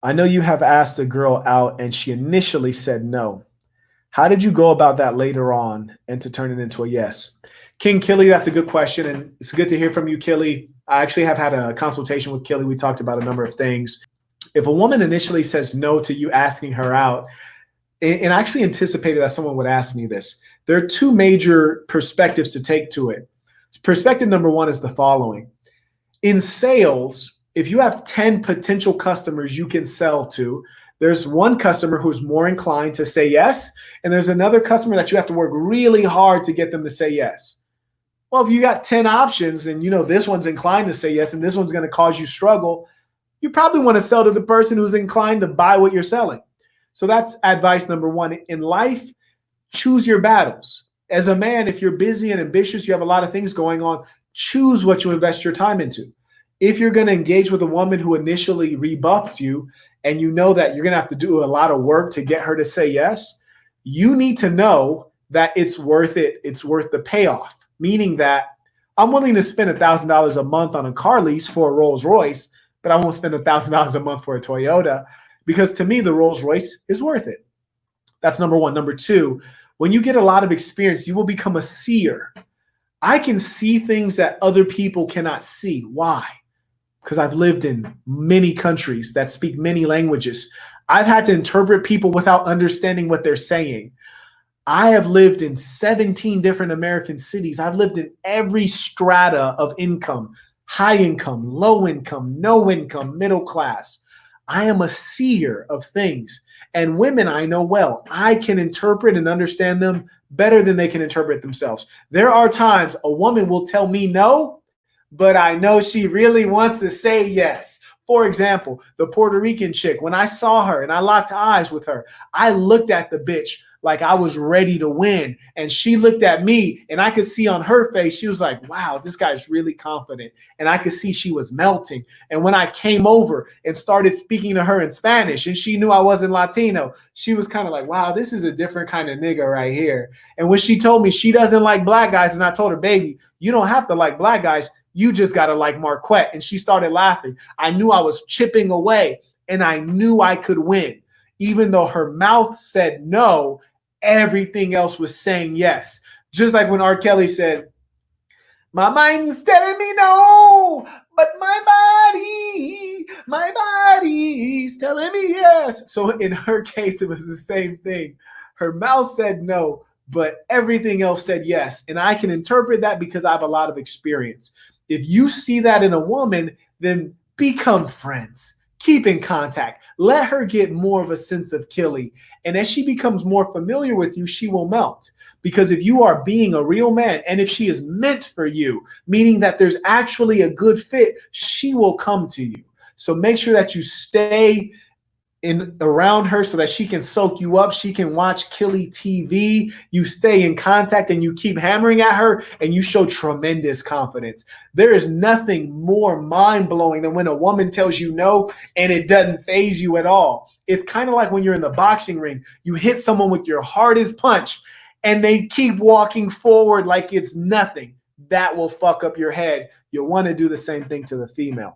I know you have asked a girl out and she initially said no. How did you go about that later on and to turn it into a yes? King Killy, that's a good question. And it's good to hear from you, Killy. I actually have had a consultation with Killy. We talked about a number of things. If a woman initially says no to you asking her out, and I actually anticipated that someone would ask me this, there are two major perspectives to take to it. Perspective number one is the following. In sales, if you have 10 potential customers you can sell to, there's one customer who's more inclined to say yes, and there's another customer that you have to work really hard to get them to say yes. Well, if you got 10 options and you know this one's inclined to say yes and this one's going to cause you struggle, you probably want to sell to the person who's inclined to buy what you're selling. So that's advice number one. In life, choose your battles. As a man, if you're busy and ambitious, you have a lot of things going on, choose what you invest your time into. If you're going to engage with a woman who initially rebuffed you and you know that you're going to have to do a lot of work to get her to say yes, you need to know that it's worth it. It's worth the payoff, meaning that I'm willing to spend $1,000 a month on a car lease for a Rolls Royce, but I won't spend $1,000 a month for a Toyota because to me, the Rolls Royce is worth it. That's number one. Number two, when you get a lot of experience, you will become a seer. I can see things that other people cannot see. Why? Because I've lived in many countries that speak many languages. I've had to interpret people without understanding what they're saying. I have lived in 17 different American cities. I've lived in every strata of income, high income, low income, no income, middle class. I am a seer of things. And women I know well. I can interpret and understand them better than they can interpret themselves. There are times a woman will tell me no, but I know she really wants to say yes. For example, the Puerto Rican chick, when I saw her and I locked eyes with her, I looked at the bitch like I was ready to win. And she looked at me and I could see on her face, she was like, wow, this guy's really confident. And I could see she was melting. And when I came over and started speaking to her in Spanish and she knew I wasn't Latino, she was kind of like, wow, this is a different kind of nigga right here. And when she told me she doesn't like black guys, and I told her, baby, you don't have to like black guys. You just got to like Marquette. And she started laughing. I knew I was chipping away and I knew I could win. Even though her mouth said no, everything else was saying yes. Just like when R. Kelly said, my mind's telling me no, but my body's telling me yes. So in her case, it was the same thing. Her mouth said no, but everything else said yes. And I can interpret that because I have a lot of experience. If you see that in a woman, then become friends. Keep in contact. Let her get more of a sense of Killy. And as she becomes more familiar with you, she will melt. Because if you are being a real man, and if she is meant for you, meaning that there's actually a good fit, she will come to you. So make sure that you stay in around her so that she can soak you up. She can watch Killy TV. You stay in contact and you keep hammering at her and you show tremendous confidence. There is nothing more mind-blowing than when a woman tells you no and it doesn't faze you at all. It's kind of like when you're in the boxing ring, you hit someone with your hardest punch and they keep walking forward like it's nothing. That will fuck up your head. You'll want to do the same thing to the female.